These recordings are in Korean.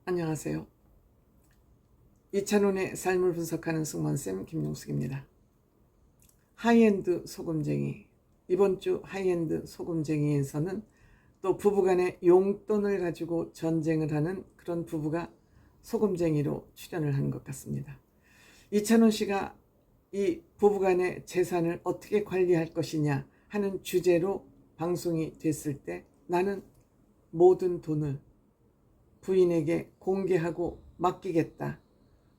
안녕하세요. 이찬원의 삶을 분석하는 승무원쌤 김용숙입니다. 하이엔드 소금쟁이, 이번 주 하이엔드 소금쟁이에서는 또 부부간의 용돈을 가지고 전쟁을 하는 그런 부부가 소금쟁이로 출연을 한 것 같습니다. 이찬원 씨가 이 부부간의 재산을 어떻게 관리할 것이냐 하는 주제로 방송이 됐을 때 나는 모든 돈을 부인에게 공개하고 맡기겠다,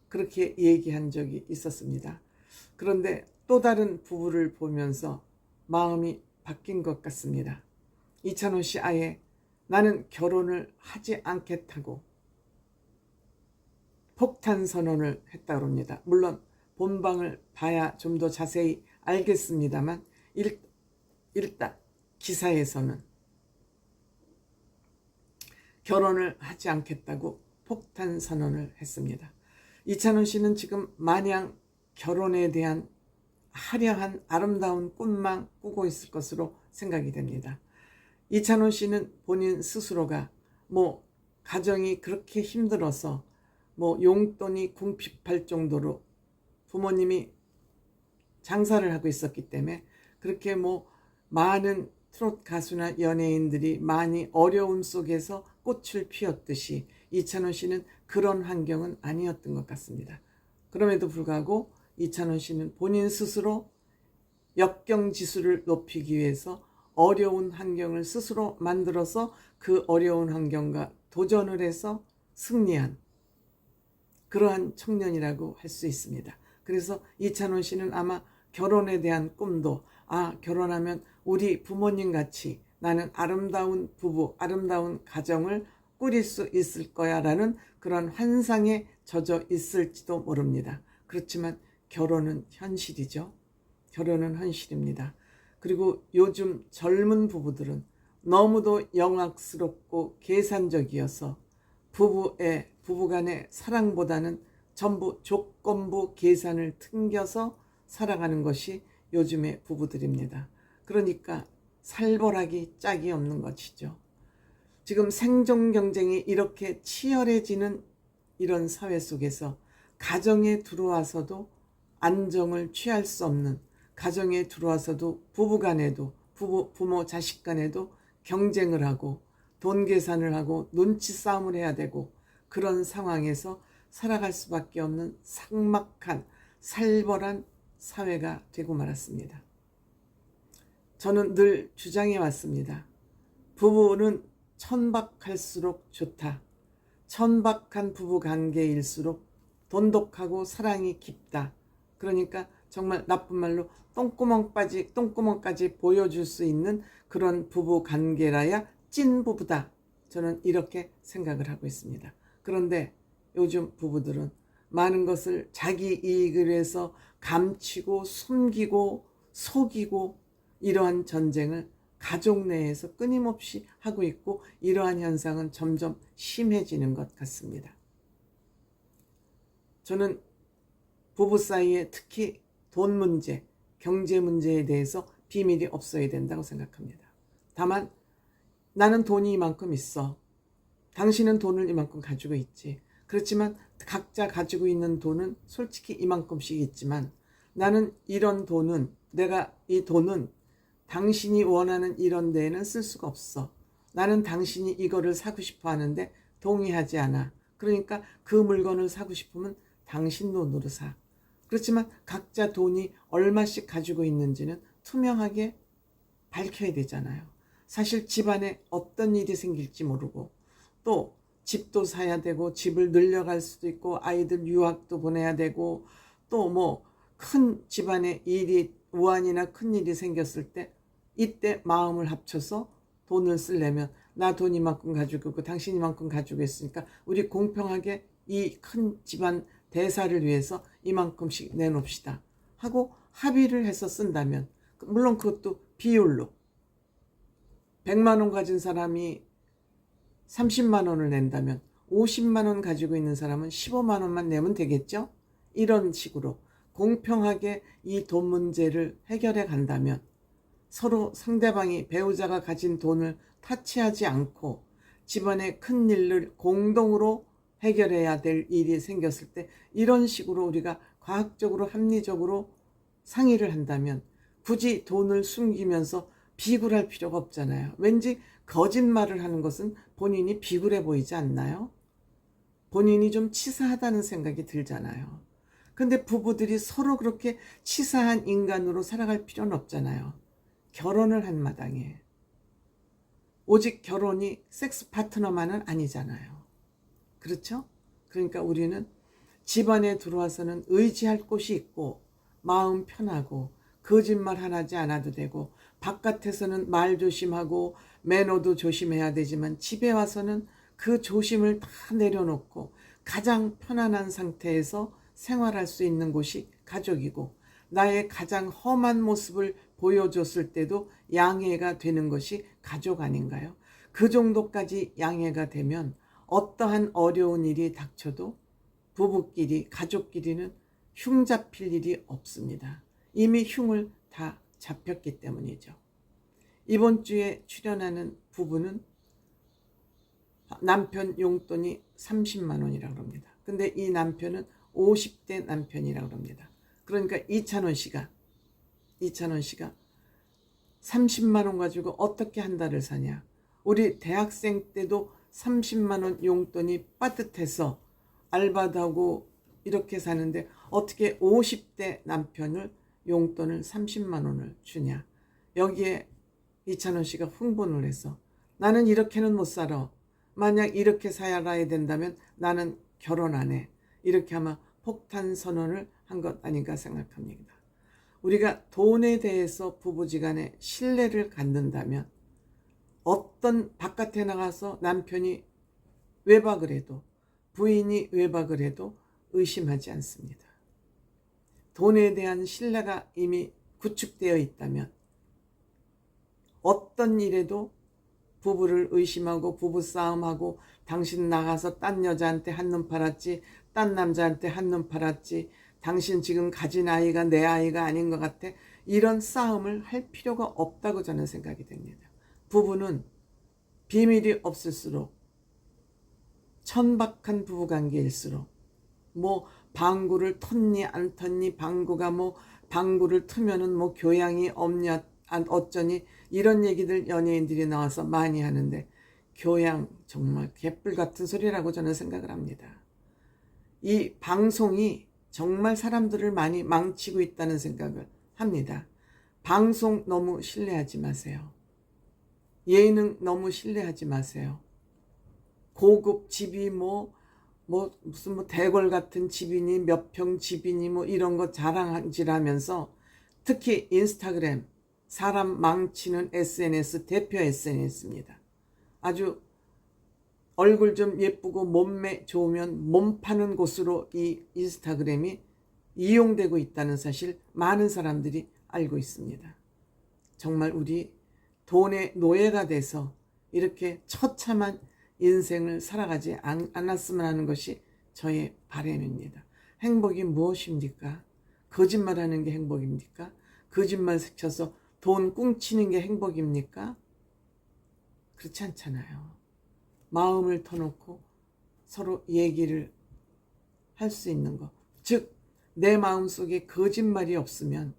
그렇게 얘기한 적이 있었습니다. 그런데 또 다른 부부를 보면서 마음이 바뀐 것 같습니다. 이찬원 씨 아예 나는 결혼을 하지 않겠다고 폭탄 선언을 했다고 합니다. 물론 본방을 봐야 좀 더 자세히 알겠습니다만 일단 기사에서는 결혼을 하지 않겠다고 폭탄 선언을 했습니다. 이찬원 씨는 지금 마냥 결혼에 대한 화려한 아름다운 꿈만 꾸고 있을 것으로 생각이 됩니다. 이찬원 씨는 본인 스스로가 가정이 그렇게 힘들어서 용돈이 궁핍할 정도로 부모님이 장사를 하고 있었기 때문에 그렇게 많은 트롯 가수나 연예인들이 많이 어려움 속에서 꽃을 피웠듯이 이찬원 씨는 그런 환경은 아니었던 것 같습니다. 그럼에도 불구하고 이찬원 씨는 본인 스스로 역경지수를 높이기 위해서 어려운 환경을 스스로 만들어서 그 어려운 환경과 도전을 해서 승리한 그러한 청년이라고 할 수 있습니다. 그래서 이찬원 씨는 아마 결혼에 대한 꿈도 결혼하면 우리 부모님 같이 나는 아름다운 부부, 아름다운 가정을 꾸릴 수 있을 거야 라는 그런 환상에 젖어 있을지도 모릅니다. 그렇지만 결혼은 현실이죠. 결혼은 현실입니다. 그리고 요즘 젊은 부부들은 너무도 영악스럽고 계산적이어서 부부간의 사랑보다는 전부 조건부 계산을 튕겨서 살아가는 것이 요즘의 부부들입니다. 그러니까 살벌하기 짝이 없는 것이죠. 지금 생존 경쟁이 이렇게 치열해지는 이런 사회 속에서 가정에 들어와서도 안정을 취할 수 없는, 가정에 들어와서도 부부간에도 부모 자식 간에도 경쟁을 하고 돈 계산을 하고 눈치 싸움을 해야 되고 그런 상황에서 살아갈 수밖에 없는 삭막한 살벌한 사회가 되고 말았습니다. 저는 늘 주장해 왔습니다. 부부는 천박할수록 좋다. 천박한 부부관계일수록 돈독하고 사랑이 깊다. 그러니까 정말 나쁜 말로 똥구멍까지 보여줄 수 있는 그런 부부관계라야 찐 부부다. 저는 이렇게 생각을 하고 있습니다. 그런데 요즘 부부들은 많은 것을 자기 이익을 위해서 감추고 숨기고 속이고 이러한 전쟁을 가족 내에서 끊임없이 하고 있고 이러한 현상은 점점 심해지는 것 같습니다. 저는 부부 사이에 특히 돈 문제, 경제 문제에 대해서 비밀이 없어야 된다고 생각합니다. 다만 나는 돈이 이만큼 있어. 당신은 돈을 이만큼 가지고 있지. 그렇지만 각자 가지고 있는 돈은 솔직히 이만큼씩 있지만 나는 내가 이 돈은 당신이 원하는 이런 데에는 쓸 수가 없어. 나는 당신이 이거를 사고 싶어 하는데 동의하지 않아. 그러니까 그 물건을 사고 싶으면 당신 돈으로 사. 그렇지만 각자 돈이 얼마씩 가지고 있는지는 투명하게 밝혀야 되잖아요. 사실 집안에 어떤 일이 생길지 모르고 또 집도 사야 되고 집을 늘려갈 수도 있고 아이들 유학도 보내야 되고 또 큰 집안에 우환이나 큰 일이 생겼을 때 이때 마음을 합쳐서 돈을 쓰려면 나 돈 이만큼 가지고 있고 당신 이만큼 가지고 있으니까 우리 공평하게 이 큰 집안 대사를 위해서 이만큼씩 내놓읍시다 하고 합의를 해서 쓴다면 물론 그것도 비율로 100만 원 가진 사람이 30만 원을 낸다면 50만 원 가지고 있는 사람은 15만 원만 내면 되겠죠? 이런 식으로 공평하게 이 돈 문제를 해결해 간다면 서로 상대방이 배우자가 가진 돈을 타치하지 않고 집안의 큰 일을 공동으로 해결해야 될 일이 생겼을 때 이런 식으로 우리가 과학적으로 합리적으로 상의를 한다면 굳이 돈을 숨기면서 비굴할 필요가 없잖아요. 왠지 거짓말을 하는 것은 본인이 비굴해 보이지 않나요? 본인이 좀 치사하다는 생각이 들잖아요. 근데 부부들이 서로 그렇게 치사한 인간으로 살아갈 필요는 없잖아요. 결혼을 한 마당에. 오직 결혼이 섹스 파트너만은 아니잖아요. 그렇죠? 그러니까 우리는 집안에 들어와서는 의지할 곳이 있고 마음 편하고 거짓말 하지 않아도 되고 바깥에서는 말 조심하고 매너도 조심해야 되지만 집에 와서는 그 조심을 다 내려놓고 가장 편안한 상태에서 생활할 수 있는 곳이 가족이고 나의 가장 험한 모습을 보여줬을 때도 양해가 되는 것이 가족 아닌가요? 그 정도까지 양해가 되면 어떠한 어려운 일이 닥쳐도 부부끼리 가족끼리는 흉 잡힐 일이 없습니다. 이미 흉을 다 잡혔기 때문이죠. 이번 주에 출연하는 부부는 남편 용돈이 30만 원이라고 합니다. 근데 이 남편은 50대 남편이라고 합니다. 그러니까 이찬원 씨가 30만 원 가지고 어떻게 한 달을 사냐. 우리 대학생 때도 30만 원 용돈이 빠듯해서 알바도 하고 이렇게 사는데 어떻게 50대 남편을 용돈을 30만 원을 주냐. 여기에 이찬원 씨가 흥분을 해서 나는 이렇게는 못 살아. 만약 이렇게 살아야 된다면 나는 결혼 안 해. 이렇게 아마 폭탄 선언을 한 것 아닌가 생각합니다. 우리가 돈에 대해서 부부지간에 신뢰를 갖는다면 어떤 바깥에 나가서 남편이 외박을 해도 부인이 외박을 해도 의심하지 않습니다. 돈에 대한 신뢰가 이미 구축되어 있다면 어떤 일에도 부부를 의심하고 부부싸움하고 당신 나가서 딴 여자한테 한눈 팔았지, 딴 남자한테 한눈 팔았지, 당신 지금 가진 아이가 내 아이가 아닌 것 같아. 이런 싸움을 할 필요가 없다고 저는 생각이 됩니다. 부부는 비밀이 없을수록 천박한 부부관계일수록 뭐 방구를 텄니 안 텄니 방구가 뭐 방구를 트면은 뭐 교양이 없냐 어쩌니 이런 얘기들 연예인들이 나와서 많이 하는데 교양 정말 개뿔 같은 소리라고 저는 생각을 합니다. 이 방송이 정말 사람들을 많이 망치고 있다는 생각을 합니다. 방송 너무 신뢰하지 마세요. 예능 너무 신뢰하지 마세요. 고급 집이 무슨 대궐 같은 집이니 몇 평 집이니 뭐 이런 거 자랑질하면서 특히 인스타그램 사람 망치는 SNS 대표 SNS입니다. 아주 얼굴 좀 예쁘고 몸매 좋으면 몸 파는 곳으로 이 인스타그램이 이용되고 있다는 사실 많은 사람들이 알고 있습니다. 정말 우리 돈의 노예가 돼서 이렇게 처참한 인생을 살아가지 않았으면 하는 것이 저의 바람입니다. 행복이 무엇입니까? 거짓말하는 게 행복입니까? 거짓말 시켜서 돈 꿍치는 게 행복입니까? 그렇지 않잖아요. 마음을 터놓고 서로 얘기를 할 수 있는 것. 즉, 내 마음속에 거짓말이 없으면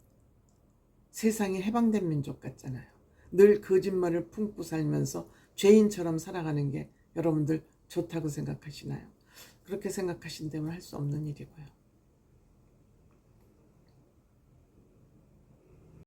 세상이 해방된 민족 같잖아요. 늘 거짓말을 품고 살면서 죄인처럼 살아가는 게 여러분들 좋다고 생각하시나요? 그렇게 생각하신다면 할 수 없는 일이고요.